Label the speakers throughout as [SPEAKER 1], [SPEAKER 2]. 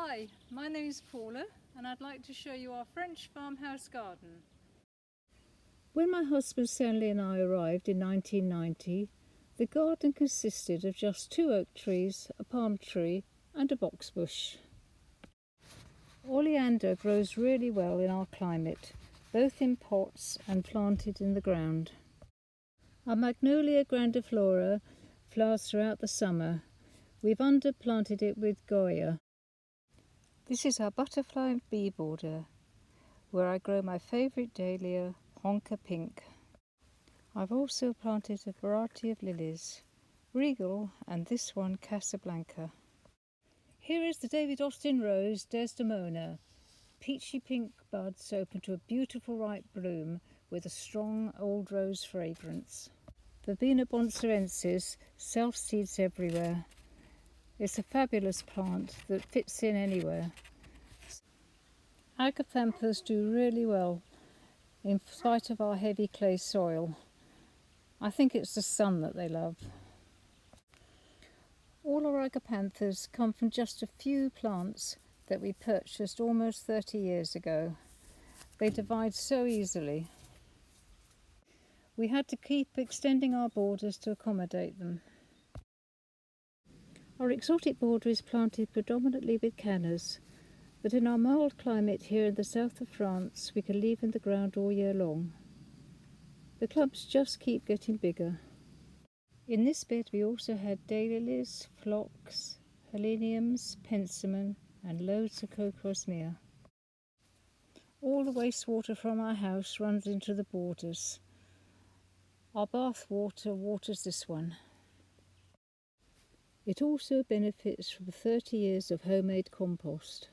[SPEAKER 1] Hi, my name is Paula and I'd like to show you our French farmhouse garden. When my husband Stanley and I arrived in 1990, the garden consisted of just 2 oak trees, a palm tree and a boxbush. Oleander grows really well in our climate, both in pots and planted in the ground. Our Magnolia grandiflora flowers throughout the summer. We've underplanted it with Goya. This is our butterfly bee border, where I grow my favourite dahlia, Honka Pink. I've also planted a variety of lilies, Regal and this one Casablanca. Here is the David Austin Rose Desdemona. Peachy pink buds open to a beautiful ripe bloom with a strong old rose fragrance. Verbena bonsarensis self-seeds everywhere. It's a fabulous plant that fits in anywhere. Agapanthus do really well in spite of our heavy clay soil. I think it's the sun that they love. All our agapanthus come from just a few plants that we purchased almost 30 years ago. They divide so easily. We had to keep extending our borders to accommodate them. Our exotic border is planted predominantly with cannas, but in our mild climate here in the south of France we can leave in the ground all year long. The clumps just keep getting bigger. In this bed we also had daylilies, phlox, heleniums, penstemon and loads of cocosmia. All the wastewater from our house runs into the borders. Our bath water waters this one. It also benefits from 30 years of homemade compost.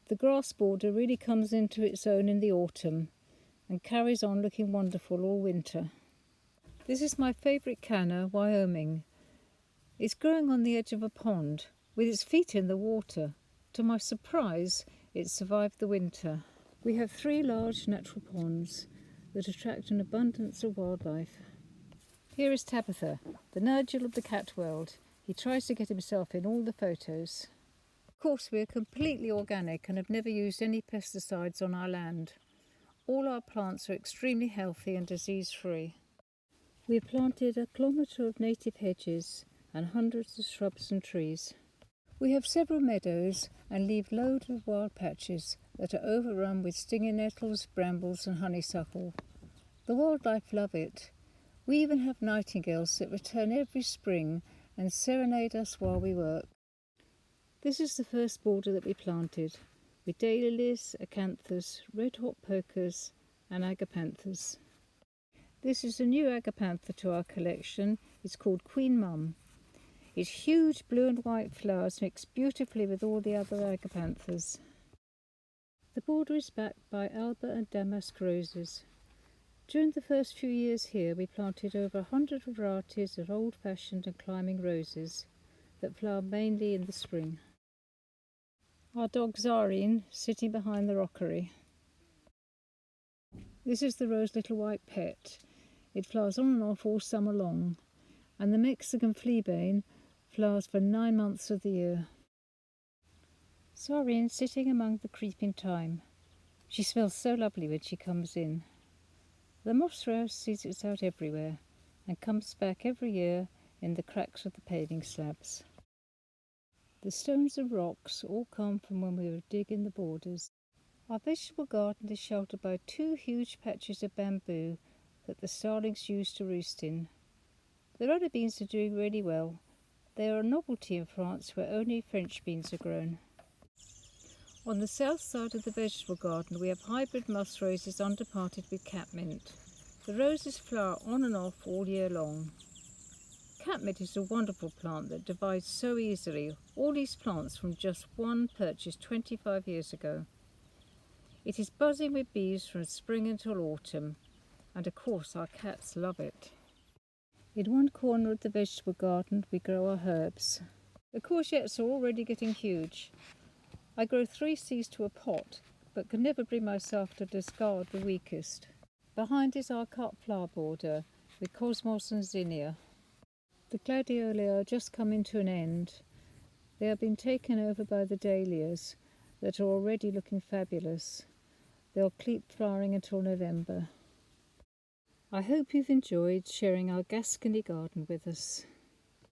[SPEAKER 1] The grass border really comes into its own in the autumn and carries on looking wonderful all winter. This is my favourite canna, Wyoming. It's growing on the edge of a pond with its feet in the water. To my surprise, it survived the winter. We have 3 large natural ponds that attract an abundance of wildlife. Here is Tabitha, the Nigel of the cat world. He tries to get himself in all the photos. Of course, we are completely organic and have never used any pesticides on our land. All our plants are extremely healthy and disease-free. We've planted 1 kilometre of native hedges and hundreds of shrubs and trees. We have several meadows and leave loads of wild patches that are overrun with stinging nettles, brambles and honeysuckle. The wildlife love it. We even have nightingales that return every spring and serenade us while we work. This is the first border that we planted, with daylilies, acanthus, red hot pokers and agapanthus. This is a new agapantha to our collection. It's called Queen Mum. Its huge blue and white flowers mix beautifully with all the other agapanthus. The border is backed by Alba and damask roses. During the first few years here we planted over 100 varieties of old-fashioned and climbing roses that flower mainly in the spring. Our dog Zarine sitting behind the rockery. This is the rose little white pet. It flowers on and off all summer long, and the Mexican fleabane flowers for 9 months of the year. Zarine sitting among the creeping thyme. She smells so lovely when she comes in. The moss rose sees it out everywhere and comes back every year in the cracks of the paving slabs. The stones and rocks all come from when we were digging the borders. Our vegetable garden is sheltered by 2 huge patches of bamboo that the starlings use to roost in. The runner beans are doing really well. They are a novelty in France where only French beans are grown. On the south side of the vegetable garden we have hybrid musk roses underparted with catmint. The roses flower on and off all year long. Catmint is a wonderful plant that divides so easily, all these plants from just one purchased 25 years ago. It is buzzing with bees from spring until autumn, and of course our cats love it. In one corner of the vegetable garden we grow our herbs. The courgettes are already getting huge. I grow 3 seeds to a pot, but can never bring myself to discard the weakest. Behind is our cut flower border with cosmos and zinnia. The gladioli are just coming to an end. They have been taken over by the dahlias, that are already looking fabulous. They'll keep flowering until November. I hope you've enjoyed sharing our Gascony garden with us.